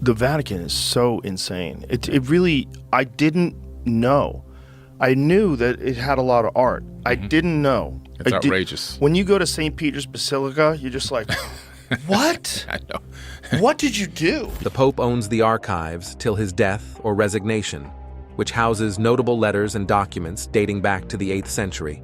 The Vatican is so insane. It really, I didn't know. I knew that it had a lot of art. I didn't know. It's outrageous. When you go to St. Peter's Basilica, you're just like, what? I know. What did you do? The Pope owns the archives till his death or resignation, which houses notable letters and documents dating back to the 8th century.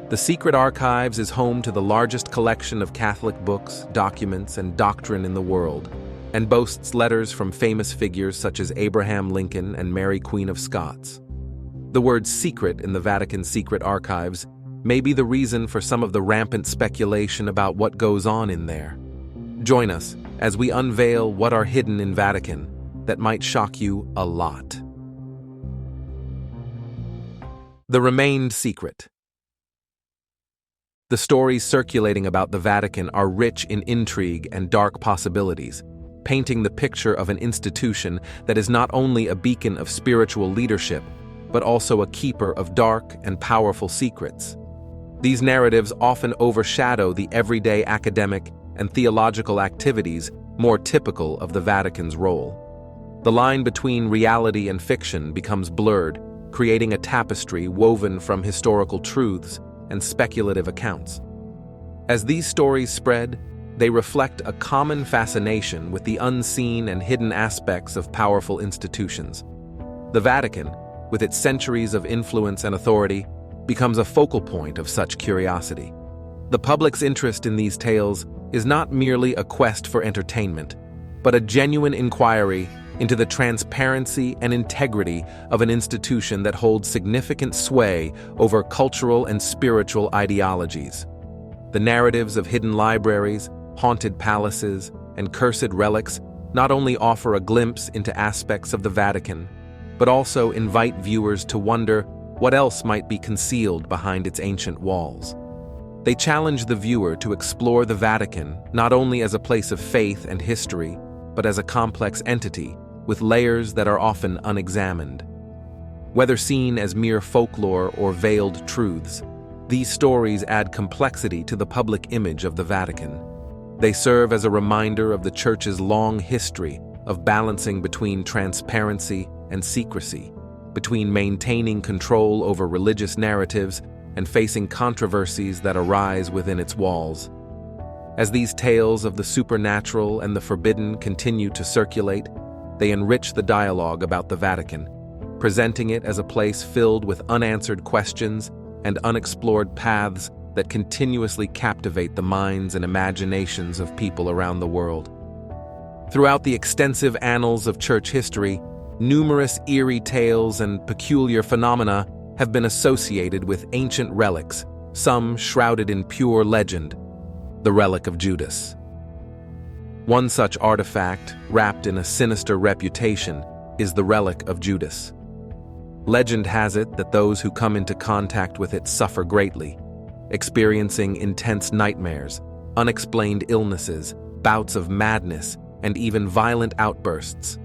The Secret Archives is home to the largest collection of Catholic books, documents, and doctrine in the world, and boasts letters from famous figures such as Abraham Lincoln and Mary Queen of Scots. The word secret in the Vatican's secret archives may be the reason for some of the rampant speculation about what goes on in there. Join us as we unveil what are hidden in Vatican that might shock you a lot. The remained secret. The stories circulating about the Vatican are rich in intrigue and dark possibilities, painting the picture of an institution that is not only a beacon of spiritual leadership, but also a keeper of dark and powerful secrets. These narratives often overshadow the everyday academic and theological activities more typical of the Vatican's role. The line between reality and fiction becomes blurred, creating a tapestry woven from historical truths and speculative accounts. As these stories spread, they reflect a common fascination with the unseen and hidden aspects of powerful institutions. The Vatican, with its centuries of influence and authority, becomes a focal point of such curiosity. The public's interest in these tales is not merely a quest for entertainment, but a genuine inquiry into the transparency and integrity of an institution that holds significant sway over cultural and spiritual ideologies. The narratives of hidden libraries, haunted palaces, and cursed relics not only offer a glimpse into aspects of the Vatican, but also invite viewers to wonder what else might be concealed behind its ancient walls. They challenge the viewer to explore the Vatican not only as a place of faith and history, but as a complex entity with layers that are often unexamined. Whether seen as mere folklore or veiled truths, these stories add complexity to the public image of the Vatican. They serve as a reminder of the Church's long history of balancing between transparency and secrecy, between maintaining control over religious narratives and facing controversies that arise within its walls. As these tales of the supernatural and the forbidden continue to circulate, they enrich the dialogue about the Vatican, presenting it as a place filled with unanswered questions and unexplored paths that continuously captivate the minds and imaginations of people around the world. Throughout the extensive annals of church history, numerous eerie tales and peculiar phenomena have been associated with ancient relics, some shrouded in pure legend. The relic of Judas. One such artifact, wrapped in a sinister reputation, is the relic of Judas. Legend has it that those who come into contact with it suffer greatly, experiencing intense nightmares, unexplained illnesses, bouts of madness, and even violent outbursts.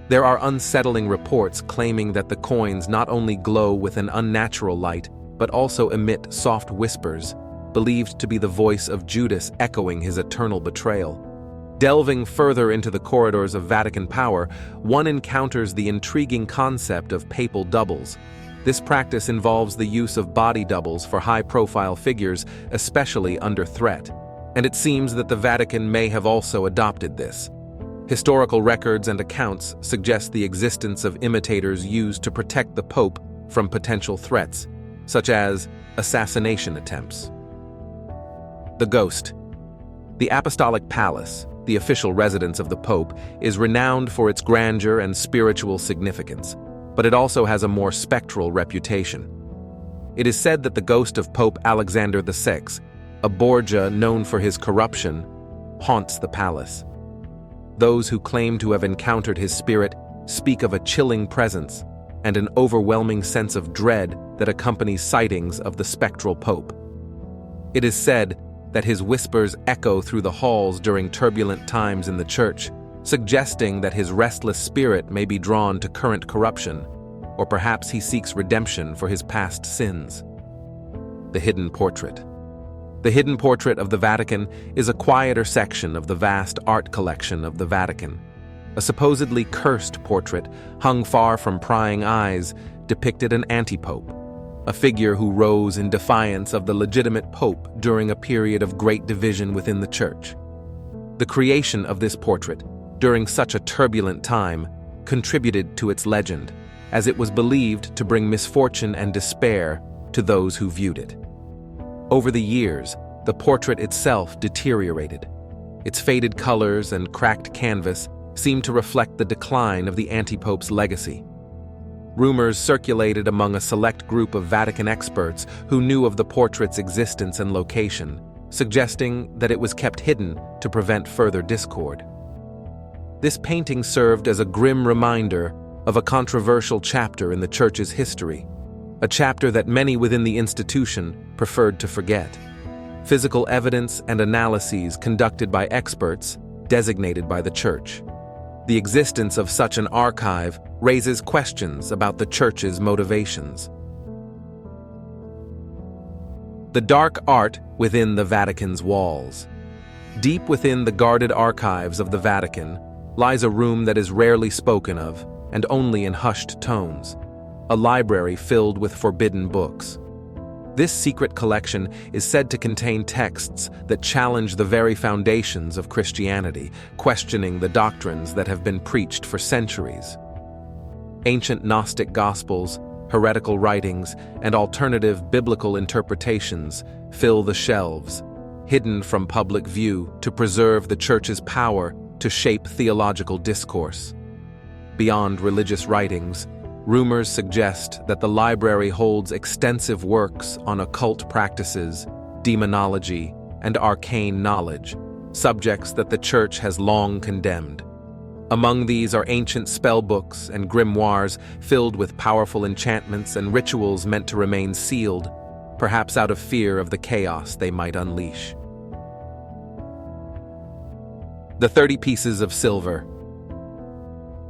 There are unsettling reports claiming that the coins not only glow with an unnatural light, but also emit soft whispers, believed to be the voice of Judas echoing his eternal betrayal. Delving further into the corridors of Vatican power, one encounters the intriguing concept of papal doubles. This practice involves the use of body doubles for high-profile figures, especially under threat. And it seems that the Vatican may have also adopted this. Historical records and accounts suggest the existence of imitators used to protect the Pope from potential threats, such as assassination attempts. The Ghost. The Apostolic Palace, the official residence of the Pope, is renowned for its grandeur and spiritual significance, but it also has a more spectral reputation. It is said that the ghost of Pope Alexander VI, a Borgia known for his corruption, haunts the palace. Those who claim to have encountered his spirit speak of a chilling presence and an overwhelming sense of dread that accompanies sightings of the spectral Pope. It is said that his whispers echo through the halls during turbulent times in the Church, suggesting that his restless spirit may be drawn to current corruption, or perhaps he seeks redemption for his past sins. The Hidden Portrait. The Hidden Portrait of the Vatican is a quieter section of the vast art collection of the Vatican. A supposedly cursed portrait, hung far from prying eyes, depicted an anti-pope, a figure who rose in defiance of the legitimate pope during a period of great division within the church. The creation of this portrait, during such a turbulent time, contributed to its legend, as it was believed to bring misfortune and despair to those who viewed it. Over the years, the portrait itself deteriorated. Its faded colors and cracked canvas seemed to reflect the decline of the anti-pope's legacy. Rumors circulated among a select group of Vatican experts who knew of the portrait's existence and location, suggesting that it was kept hidden to prevent further discord. This painting served as a grim reminder of a controversial chapter in the Church's history, a chapter that many within the institution preferred to forget. Physical evidence and analyses conducted by experts designated by the Church. The existence of such an archive raises questions about the Church's motivations. The dark art within the Vatican's walls. Deep within the guarded archives of the Vatican lies a room that is rarely spoken of, and only in hushed tones, a library filled with forbidden books. This secret collection is said to contain texts that challenge the very foundations of Christianity, questioning the doctrines that have been preached for centuries. Ancient Gnostic Gospels, heretical writings, and alternative biblical interpretations fill the shelves, hidden from public view to preserve the Church's power to shape theological discourse. Beyond religious writings, rumors suggest that the library holds extensive works on occult practices, demonology, and arcane knowledge, subjects that the Church has long condemned. Among these are ancient spellbooks and grimoires filled with powerful enchantments and rituals meant to remain sealed, perhaps out of fear of the chaos they might unleash. The 30 pieces of silver.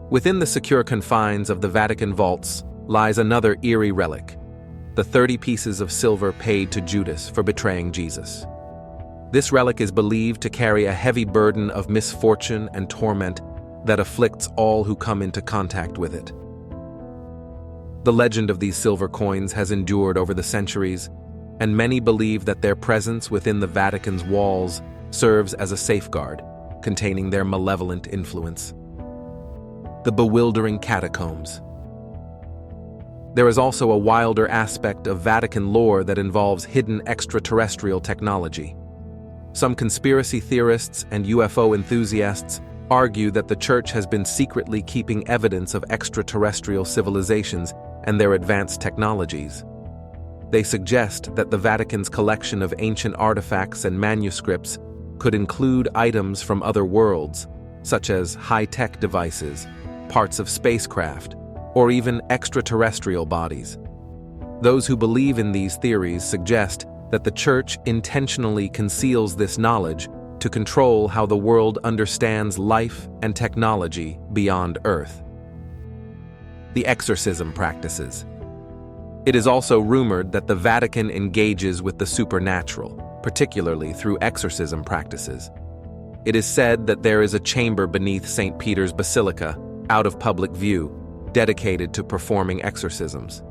Within the secure confines of the Vatican vaults lies another eerie relic, the 30 pieces of silver paid to Judas for betraying Jesus. This relic is believed to carry a heavy burden of misfortune and torment that afflicts all who come into contact with it. The legend of these silver coins has endured over the centuries, and many believe that their presence within the Vatican's walls serves as a safeguard, containing their malevolent influence. The bewildering catacombs. There is also a wilder aspect of Vatican lore that involves hidden extraterrestrial technology. Some conspiracy theorists and UFO enthusiasts argue that the Church has been secretly keeping evidence of extraterrestrial civilizations and their advanced technologies. They suggest that the Vatican's collection of ancient artifacts and manuscripts could include items from other worlds, such as high-tech devices, parts of spacecraft, or even extraterrestrial bodies. Those who believe in these theories suggest that the Church intentionally conceals this knowledge to control how the world understands life and technology beyond Earth. The exorcism practices. It is also rumored that the Vatican engages with the supernatural, particularly through exorcism practices. It is said that there is a chamber beneath St. Peter's Basilica, out of public view, dedicated to performing exorcisms.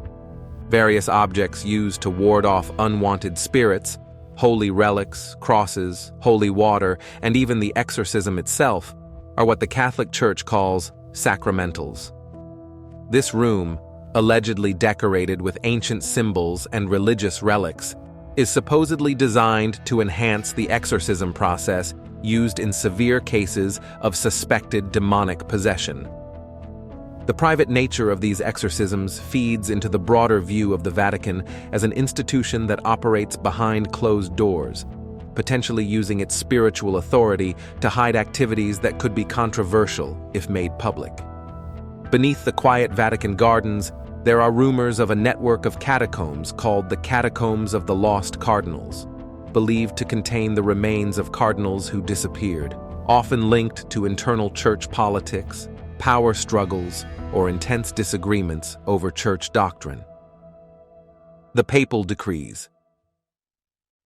Various objects used to ward off unwanted spirits, holy relics, crosses, holy water, and even the exorcism itself, are what the Catholic Church calls sacramentals. This room, allegedly decorated with ancient symbols and religious relics, is supposedly designed to enhance the exorcism process used in severe cases of suspected demonic possession. The private nature of these exorcisms feeds into the broader view of the Vatican as an institution that operates behind closed doors, potentially using its spiritual authority to hide activities that could be controversial if made public. Beneath the quiet Vatican gardens, there are rumors of a network of catacombs called the Catacombs of the Lost Cardinals, believed to contain the remains of cardinals who disappeared, often linked to internal church politics, power struggles, or intense disagreements over church doctrine. The papal decrees.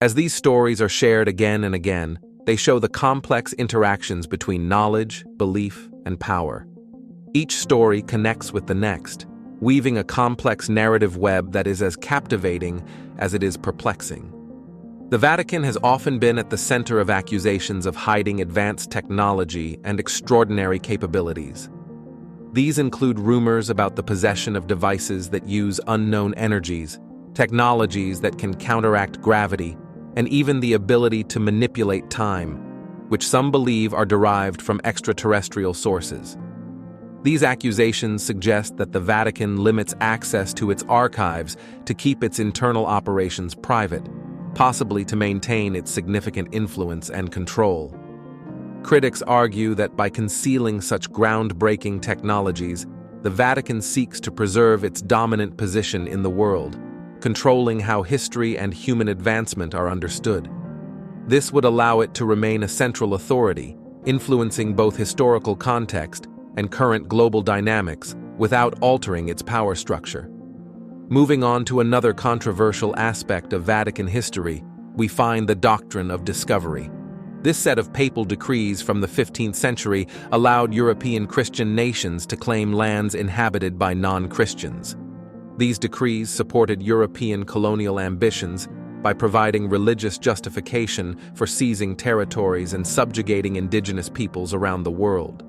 As these stories are shared again and again, they show the complex interactions between knowledge, belief, and power. Each story connects with the next, weaving a complex narrative web that is as captivating as it is perplexing. The Vatican has often been at the center of accusations of hiding advanced technology and extraordinary capabilities. These include rumors about the possession of devices that use unknown energies, technologies that can counteract gravity, and even the ability to manipulate time, which some believe are derived from extraterrestrial sources. These accusations suggest that the Vatican limits access to its archives to keep its internal operations private, possibly to maintain its significant influence and control. Critics argue that by concealing such groundbreaking technologies, the Vatican seeks to preserve its dominant position in the world, controlling how history and human advancement are understood. This would allow it to remain a central authority, influencing both historical context and current global dynamics without altering its power structure. Moving on to another controversial aspect of Vatican history, we find the doctrine of discovery. This set of papal decrees from the 15th century allowed European Christian nations to claim lands inhabited by non-Christians. These decrees supported European colonial ambitions by providing religious justification for seizing territories and subjugating indigenous peoples around the world.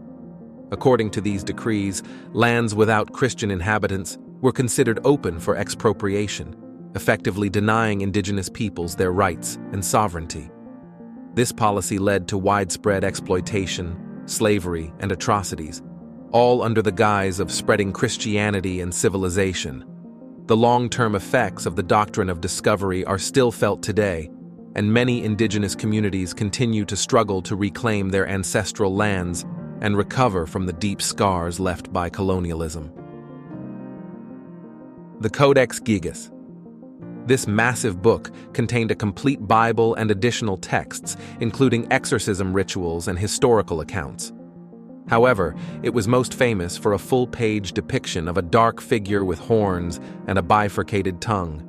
According to these decrees, lands without Christian inhabitants were considered open for expropriation, effectively denying indigenous peoples their rights and sovereignty. This policy led to widespread exploitation, slavery, and atrocities, all under the guise of spreading Christianity and civilization. The long-term effects of the doctrine of discovery are still felt today, and many indigenous communities continue to struggle to reclaim their ancestral lands and recover from the deep scars left by colonialism. The Codex Gigas. This massive book contained a complete Bible and additional texts, including exorcism rituals and historical accounts. However, it was most famous for a full-page depiction of a dark figure with horns and a bifurcated tongue.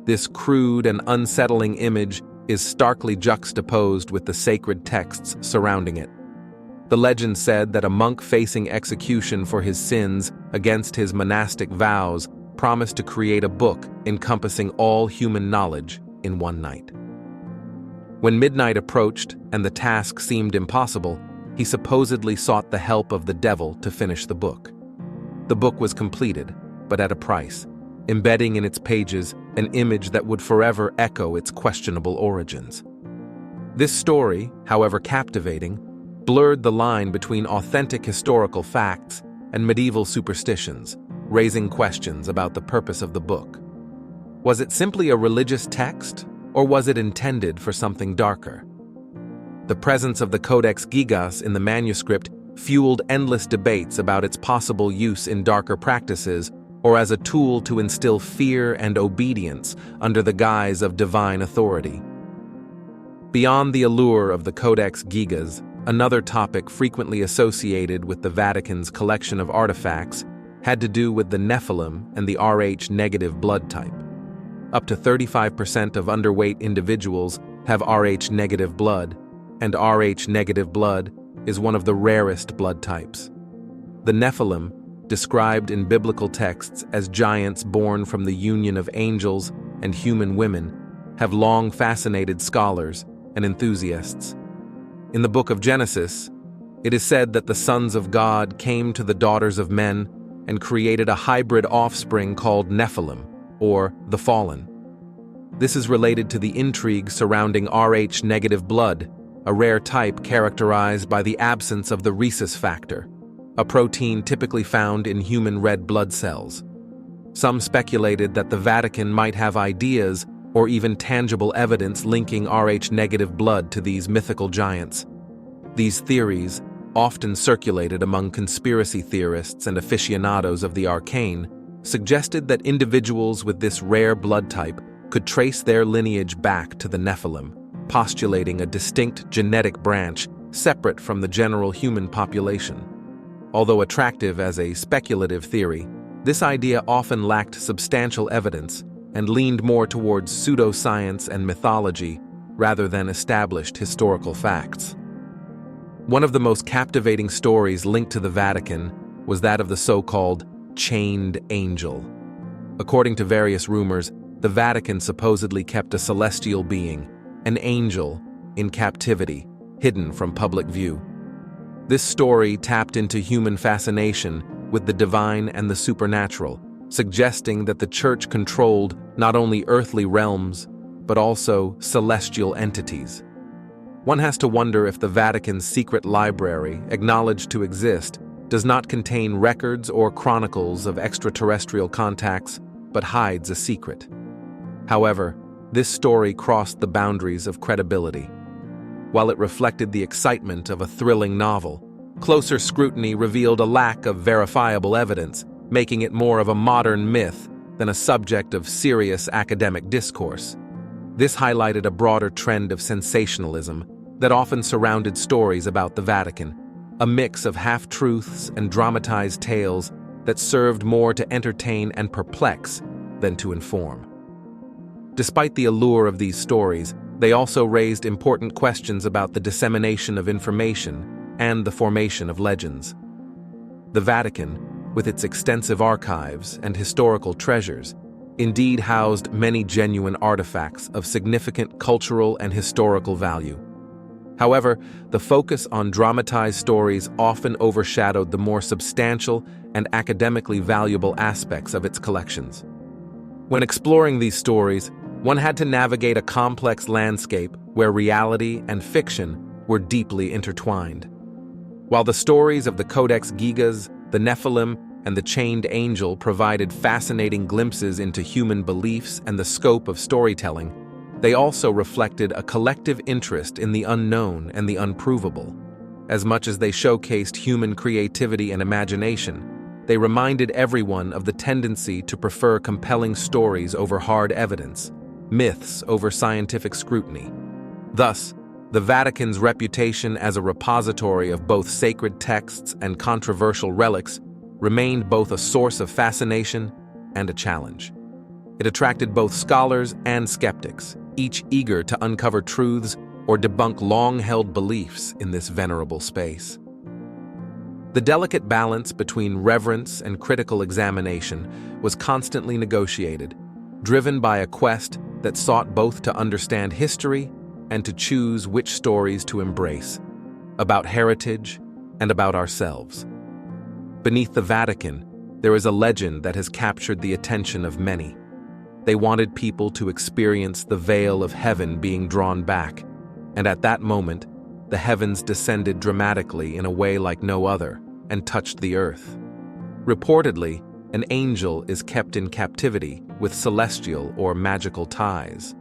This crude and unsettling image is starkly juxtaposed with the sacred texts surrounding it. The legend said that a monk facing execution for his sins against his monastic vows promised to create a book encompassing all human knowledge in one night. When midnight approached and the task seemed impossible, he supposedly sought the help of the devil to finish the book. The book was completed, but at a price, embedding in its pages an image that would forever echo its questionable origins. This story, however captivating, blurred the line between authentic historical facts and medieval superstitions, raising questions about the purpose of the book. Was it simply a religious text, or was it intended for something darker? The presence of the Codex Gigas in the manuscript fueled endless debates about its possible use in darker practices or as a tool to instill fear and obedience under the guise of divine authority. Beyond the allure of the Codex Gigas, another topic frequently associated with the Vatican's collection of artifacts had to do with the Nephilim and the Rh-negative blood type. Up to 35% of underweight individuals have Rh-negative blood, and Rh-negative blood is one of the rarest blood types. The Nephilim, described in biblical texts as giants born from the union of angels and human women, have long fascinated scholars and enthusiasts. In the book of Genesis, it is said that the sons of God came to the daughters of men and created a hybrid offspring called Nephilim, or the Fallen. This is related to the intrigue surrounding Rh-negative blood, a rare type characterized by the absence of the rhesus factor, a protein typically found in human red blood cells. Some speculated that the Vatican might have ideas or even tangible evidence linking Rh-negative blood to these mythical giants. These theories, often circulated among conspiracy theorists and aficionados of the arcane, suggested that individuals with this rare blood type could trace their lineage back to the Nephilim, postulating a distinct genetic branch separate from the general human population. Although attractive as a speculative theory, this idea often lacked substantial evidence and leaned more towards pseudoscience and mythology rather than established historical facts. One of the most captivating stories linked to the Vatican was that of the so-called chained angel. According to various rumors, the Vatican supposedly kept a celestial being, an angel, in captivity, hidden from public view. This story tapped into human fascination with the divine and the supernatural, suggesting that the Church controlled not only earthly realms, but also celestial entities. One has to wonder if the Vatican's secret library, acknowledged to exist, does not contain records or chronicles of extraterrestrial contacts, but hides a secret. However, this story crossed the boundaries of credibility. While it reflected the excitement of a thrilling novel, closer scrutiny revealed a lack of verifiable evidence, making it more of a modern myth than a subject of serious academic discourse. This highlighted a broader trend of sensationalism that often surrounded stories about the Vatican, a mix of half-truths and dramatized tales that served more to entertain and perplex than to inform. Despite the allure of these stories, they also raised important questions about the dissemination of information and the formation of legends. The Vatican, with its extensive archives and historical treasures, indeed housed many genuine artifacts of significant cultural and historical value. However, the focus on dramatized stories often overshadowed the more substantial and academically valuable aspects of its collections. When exploring these stories, one had to navigate a complex landscape where reality and fiction were deeply intertwined. While the stories of the Codex Gigas, the Nephilim, and the chained angel provided fascinating glimpses into human beliefs and the scope of storytelling, they also reflected a collective interest in the unknown and the unprovable. As much as they showcased human creativity and imagination, they reminded everyone of the tendency to prefer compelling stories over hard evidence, myths over scientific scrutiny. Thus, the Vatican's reputation as a repository of both sacred texts and controversial relics remained both a source of fascination and a challenge. It attracted both scholars and skeptics, each eager to uncover truths or debunk long-held beliefs in this venerable space. The delicate balance between reverence and critical examination was constantly negotiated, driven by a quest that sought both to understand history and to choose which stories to embrace, about heritage and about ourselves. Beneath the Vatican, there is a legend that has captured the attention of many. They wanted people to experience the veil of heaven being drawn back, and at that moment, the heavens descended dramatically in a way like no other and touched the earth. Reportedly, an angel is kept in captivity with celestial or magical ties.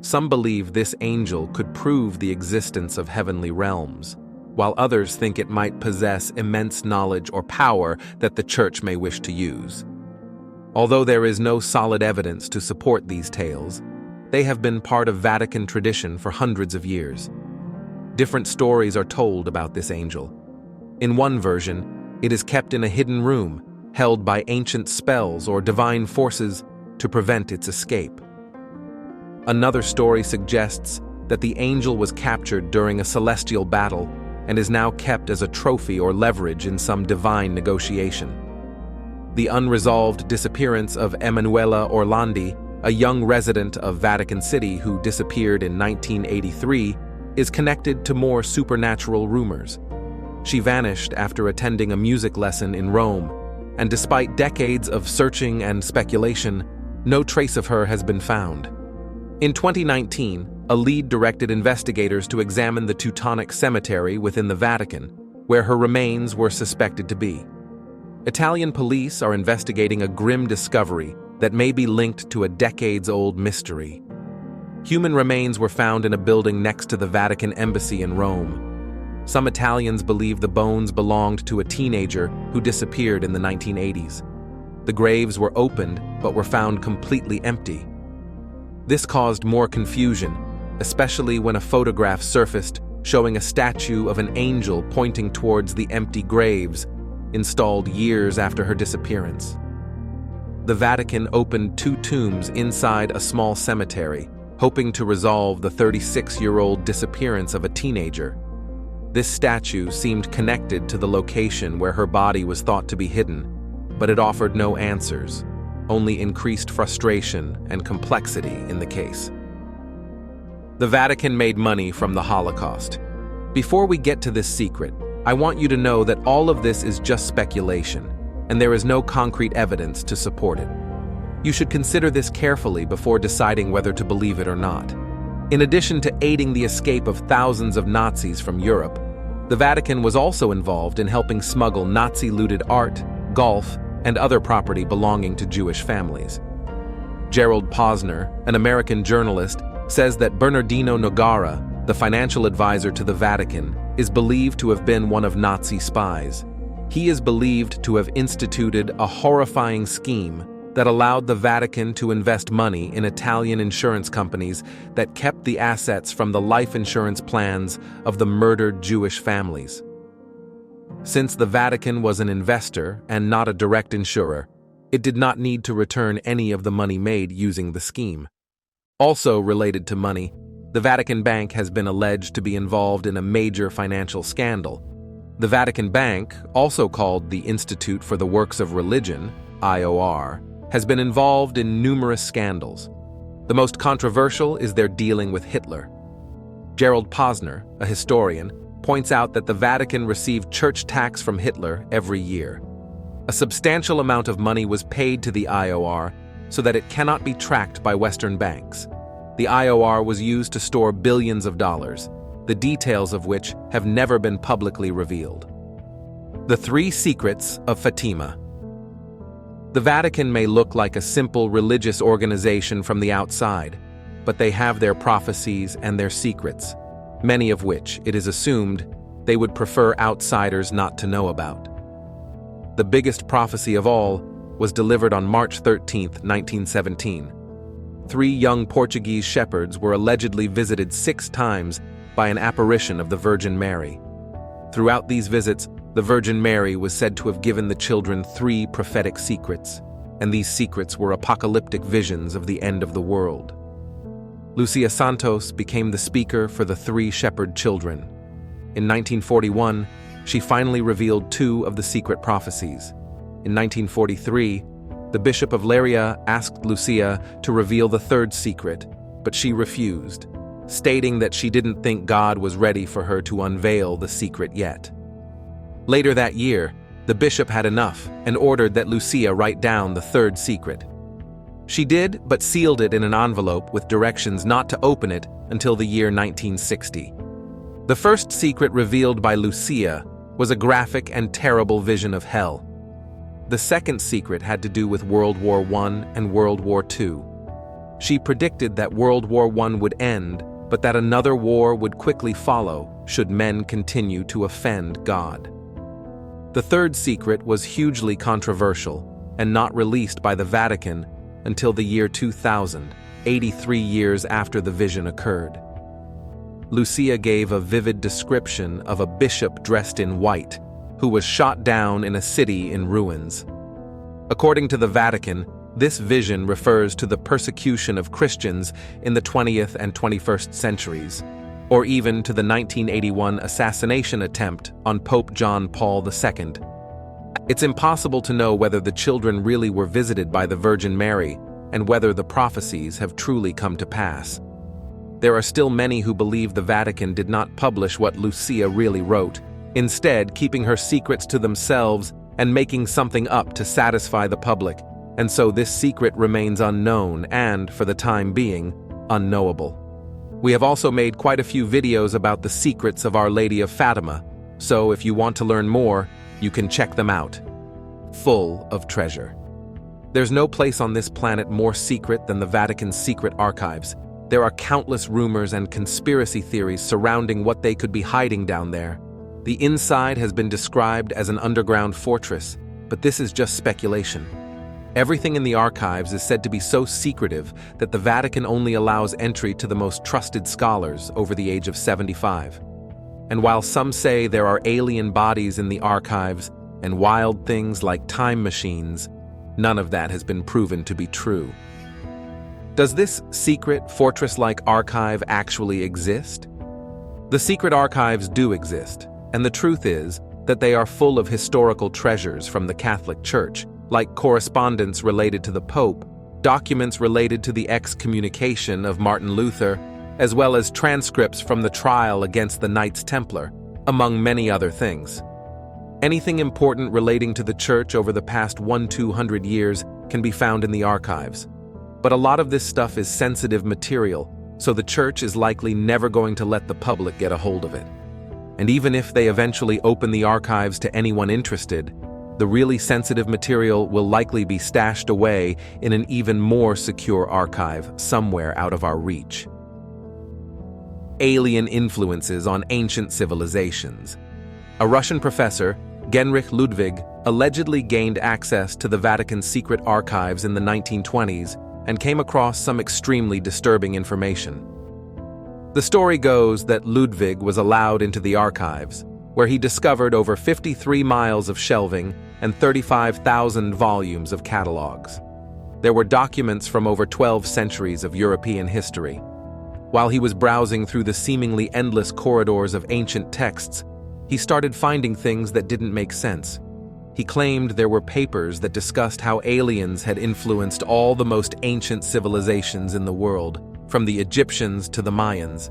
Some believe this angel could prove the existence of heavenly realms, while others think it might possess immense knowledge or power that the Church may wish to use. Although there is no solid evidence to support these tales, they have been part of Vatican tradition for hundreds of years. Different stories are told about this angel. In one version, it is kept in a hidden room, held by ancient spells or divine forces to prevent its escape. Another story suggests that the angel was captured during a celestial battle and is now kept as a trophy or leverage in some divine negotiation. The unresolved disappearance of Emanuela Orlandi, a young resident of Vatican City who disappeared in 1983, is connected to more supernatural rumors. She vanished after attending a music lesson in Rome, and despite decades of searching and speculation, no trace of her has been found. In 2019, a lead directed investigators to examine the Teutonic Cemetery within the Vatican, where her remains were suspected to be. Italian police are investigating a grim discovery that may be linked to a decades-old mystery. Human remains were found in a building next to the Vatican Embassy in Rome. Some Italians believe the bones belonged to a teenager who disappeared in the 1980s. The graves were opened but were found completely empty. This caused more confusion, especially when a photograph surfaced showing a statue of an angel pointing towards the empty graves, installed years after her disappearance. The Vatican opened 2 tombs inside a small cemetery, hoping to resolve the 36-year-old disappearance of a teenager. This statue seemed connected to the location where her body was thought to be hidden, but it offered no answers, only increased frustration and complexity in the case. The Vatican made money from the Holocaust. Before we get to this secret, I want you to know that all of this is just speculation, and there is no concrete evidence to support it. You should consider this carefully before deciding whether to believe it or not. In addition to aiding the escape of thousands of Nazis from Europe, the Vatican was also involved in helping smuggle Nazi-looted art, golf, and other property belonging to Jewish families. Gerald Posner, an American journalist, says that Bernardino Nogara, the financial advisor to the Vatican, is believed to have been one of Nazi spies. He is believed to have instituted a horrifying scheme that allowed the Vatican to invest money in Italian insurance companies that kept the assets from the life insurance plans of the murdered Jewish families. Since the Vatican was an investor and not a direct insurer, it did not need to return any of the money made using the scheme. Also related to money, the Vatican Bank has been alleged to be involved in a major financial scandal. The Vatican Bank, also called the Institute for the Works of Religion, IOR, has been involved in numerous scandals. The most controversial is their dealing with Hitler. Gerald Posner, a historian, points out that the Vatican received church tax from Hitler every year. A substantial amount of money was paid to the IOR so that it cannot be tracked by Western banks. The IOR was used to store billions of dollars, the details of which have never been publicly revealed. The Three Secrets of Fatima. The Vatican may look like a simple religious organization from the outside, but they have their prophecies and their secrets, many of which, it is assumed, they would prefer outsiders not to know about. The biggest prophecy of all was delivered on March 13, 1917. 3 young Portuguese shepherds were allegedly visited 6 times by an apparition of the Virgin Mary. Throughout these visits, the Virgin Mary was said to have given the children 3 prophetic secrets, and these secrets were apocalyptic visions of the end of the world. Lucia Santos became the speaker for the 3 shepherd children. In 1941, she finally revealed 2 of the secret prophecies. In 1943, the Bishop of Leiria asked Lucia to reveal the 3rd secret, but she refused, stating that she didn't think God was ready for her to unveil the secret yet. Later that year, the bishop had enough and ordered that Lucia write down the 3rd secret. She did, but sealed it in an envelope with directions not to open it until the year 1960. The first secret revealed by Lucia was a graphic and terrible vision of hell. The second secret had to do with World War I and World War II. She predicted that World War I would end, but that another war would quickly follow should men continue to offend God. The 3rd secret was hugely controversial and not released by the Vatican until the year 2000, 83 years after the vision occurred. Lucia gave a vivid description of a bishop dressed in white who was shot down in a city in ruins. According to the Vatican, this vision refers to the persecution of Christians in the 20th and 21st centuries, or even to the 1981 assassination attempt on Pope John Paul II. It's impossible to know whether the children really were visited by the Virgin Mary and whether the prophecies have truly come to pass. There are still many who believe the Vatican did not publish what Lucia really wrote, instead keeping her secrets to themselves and making something up to satisfy the public, and so this secret remains unknown and, for the time being, unknowable. We have also made quite a few videos about the secrets of Our Lady of Fatima, so if you want to learn more, you can check them out. Full of treasure. There's no place on this planet more secret than the Vatican's secret archives. There are countless rumors and conspiracy theories surrounding what they could be hiding down there. The inside has been described as an underground fortress, but this is just speculation. Everything in the archives is said to be so secretive that the Vatican only allows entry to the most trusted scholars over the age of 75. And while some say there are alien bodies in the archives and wild things like time machines, none of that has been proven to be true. Does this secret, fortress-like archive actually exist? The secret archives do exist, and the truth is that they are full of historical treasures from the Catholic Church, like correspondence related to the Pope, documents related to the excommunication of Martin Luther, as well as transcripts from the trial against the Knights Templar, among many other things. Anything important relating to the Church over the past 200 years can be found in the archives. But a lot of this stuff is sensitive material, so the Church is likely never going to let the public get a hold of it. And even if they eventually open the archives to anyone interested, the really sensitive material will likely be stashed away in an even more secure archive somewhere out of our reach. Alien influences on ancient civilizations. A Russian professor, Genrich Ludwig, allegedly gained access to the Vatican's secret archives in the 1920s and came across some extremely disturbing information. The story goes that Ludwig was allowed into the archives, where he discovered over 53 miles of shelving and 35,000 volumes of catalogs. There were documents from over 12 centuries of European history. While he was browsing through the seemingly endless corridors of ancient texts, he started finding things that didn't make sense. He claimed there were papers that discussed how aliens had influenced all the most ancient civilizations in the world, from the Egyptians to the Mayans.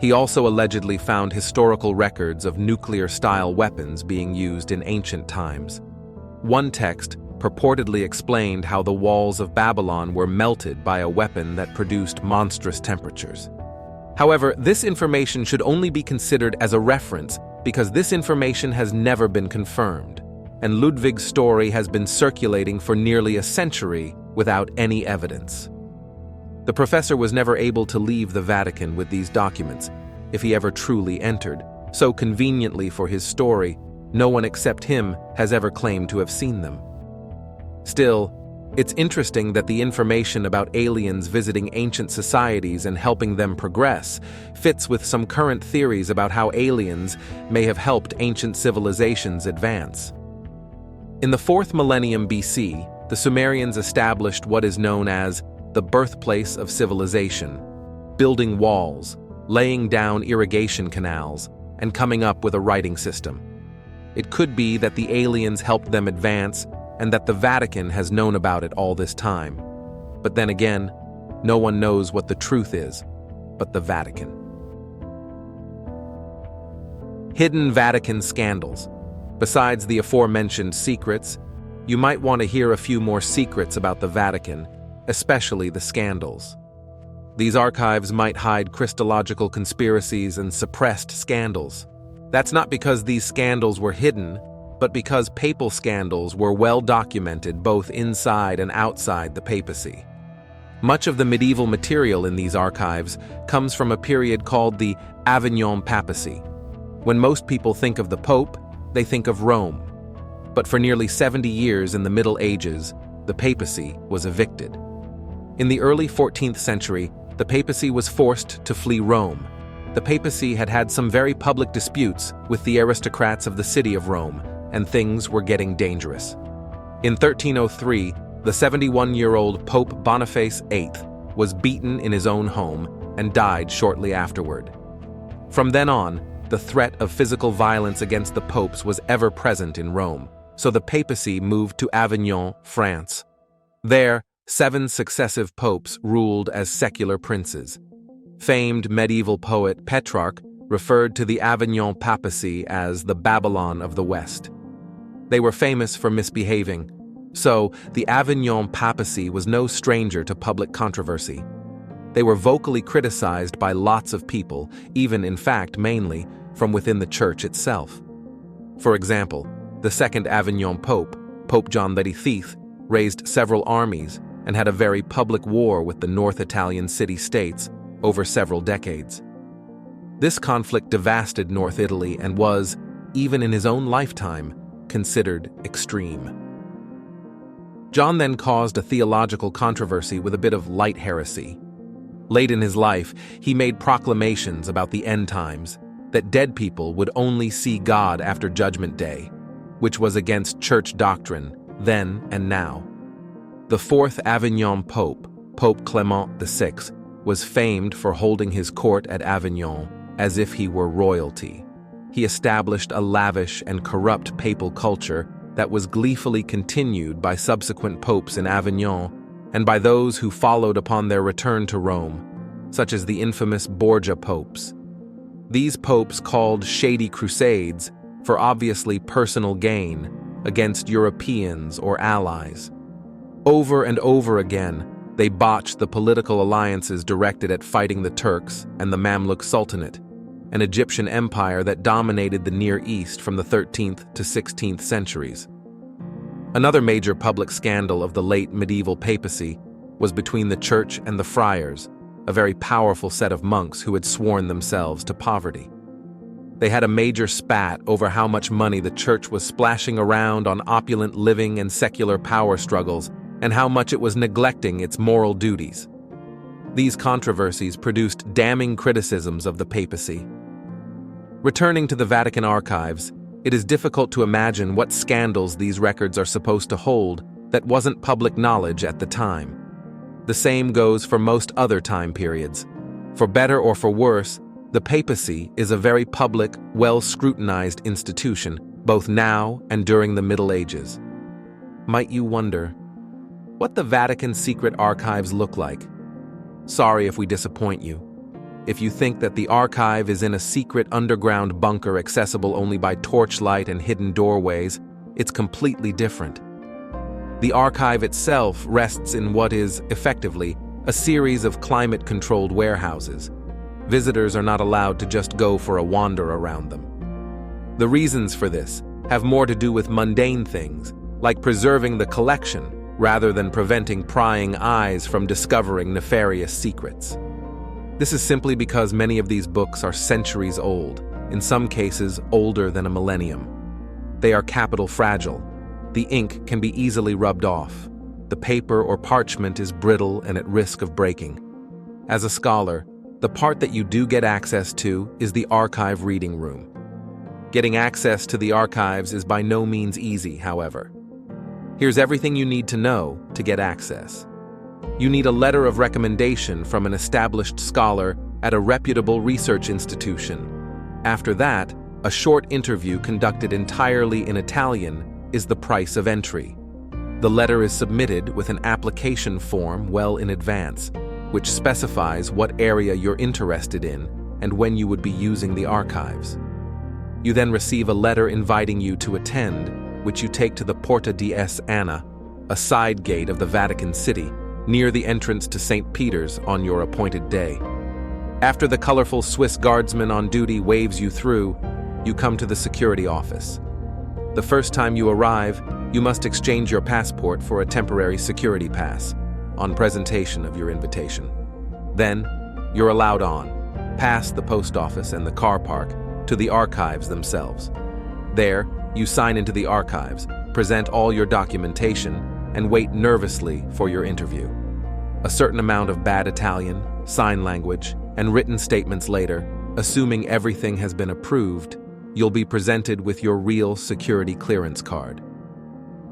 He also allegedly found historical records of nuclear-style weapons being used in ancient times. One text purportedly explained how the walls of Babylon were melted by a weapon that produced monstrous temperatures. However, this information should only be considered as a reference because this information has never been confirmed, and Ludwig's story has been circulating for nearly a century without any evidence. The professor was never able to leave the Vatican with these documents, if he ever truly entered, so conveniently for his story, no one except him has ever claimed to have seen them. Still, it's interesting that the information about aliens visiting ancient societies and helping them progress fits with some current theories about how aliens may have helped ancient civilizations advance. In the 4th millennium BC, the Sumerians established what is known as the birthplace of civilization, building walls, laying down irrigation canals, and coming up with a writing system. It could be that the aliens helped them advance and that the Vatican has known about it all this time. But then again, no one knows what the truth is but the Vatican. Hidden Vatican scandals. Besides the aforementioned secrets, you might want to hear a few more secrets about the Vatican, especially the scandals. These archives might hide Christological conspiracies and suppressed scandals. That's not because these scandals were hidden, but because papal scandals were well documented both inside and outside the papacy. Much of the medieval material in these archives comes from a period called the Avignon papacy. When most people think of the Pope, they think of Rome. But for nearly 70 years in the Middle Ages, the papacy was evicted. In the early 14th century, the papacy was forced to flee Rome. The papacy had had some very public disputes with the aristocrats of the city of Rome, and things were getting dangerous. In 1303, the 71-year-old Pope Boniface VIII was beaten in his own home and died shortly afterward. From then on, the threat of physical violence against the popes was ever present in Rome, so the papacy moved to Avignon, France. There, 7 successive popes ruled as secular princes. Famed medieval poet Petrarch referred to the Avignon papacy as the Babylon of the West. They were famous for misbehaving, so the Avignon papacy was no stranger to public controversy. They were vocally criticized by lots of people, even in fact mainly from within the church itself. For example, the second Avignon pope, Pope John XXIII, raised several armies and had a very public war with the North Italian city-states over several decades. This conflict devastated North Italy and was, even in his own lifetime, considered extreme. John then caused a theological controversy with a bit of light heresy. Late in his life, he made proclamations about the end times, that dead people would only see God after Judgment Day, which was against church doctrine then and now. The 4th Avignon Pope, Pope Clement VI, was famed for holding his court at Avignon as if he were royalty. He established a lavish and corrupt papal culture that was gleefully continued by subsequent popes in Avignon and by those who followed upon their return to Rome, such as the infamous Borgia popes. These popes called shady crusades for obviously personal gain against Europeans or allies. Over and over again, they botched the political alliances directed at fighting the Turks and the Mamluk Sultanate, an Egyptian empire that dominated the Near East from the 13th to 16th centuries. Another major public scandal of the late medieval papacy was between the church and the friars, a very powerful set of monks who had sworn themselves to poverty. They had a major spat over how much money the church was splashing around on opulent living and secular power struggles, and how much it was neglecting its moral duties. These controversies produced damning criticisms of the papacy. Returning to the Vatican archives, it is difficult to imagine what scandals these records are supposed to hold that wasn't public knowledge at the time. The same goes for most other time periods. For better or for worse, the papacy is a very public, well-scrutinized institution, both now and during the Middle Ages. Might you wonder what the Vatican secret archives look like? Sorry if we disappoint you. If you think that the archive is in a secret underground bunker accessible only by torchlight and hidden doorways, it's completely different. The archive itself rests in what is, effectively, a series of climate-controlled warehouses. Visitors are not allowed to just go for a wander around them. The reasons for this have more to do with mundane things, like preserving the collection rather than preventing prying eyes from discovering nefarious secrets. This is simply because many of these books are centuries old, in some cases older than a millennium. They are capital fragile. The ink can be easily rubbed off. The paper or parchment is brittle and at risk of breaking. As a scholar, the part that you do get access to is the archive reading room. Getting access to the archives is by no means easy, however. Here's everything you need to know to get access. You need a letter of recommendation from an established scholar at a reputable research institution. After that, a short interview conducted entirely in Italian is the price of entry. The letter is submitted with an application form well in advance, which specifies what area you're interested in and when you would be using the archives. You then receive a letter inviting you to attend, which you take to the Porta di S. Anna, a side gate of the Vatican City, near the entrance to St. Peter's on your appointed day. After the colorful Swiss guardsman on duty waves you through, you come to the security office. The first time you arrive, you must exchange your passport for a temporary security pass on presentation of your invitation. Then, you're allowed on, past the post office and the car park, to the archives themselves. There, you sign into the archives, present all your documentation, and wait nervously for your interview. A certain amount of bad Italian, sign language, and written statements later, assuming everything has been approved, you'll be presented with your real security clearance card.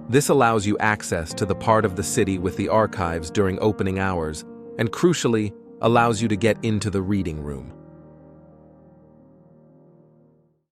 This allows you access to the part of the city with the archives during opening hours, and crucially, allows you to get into the reading room.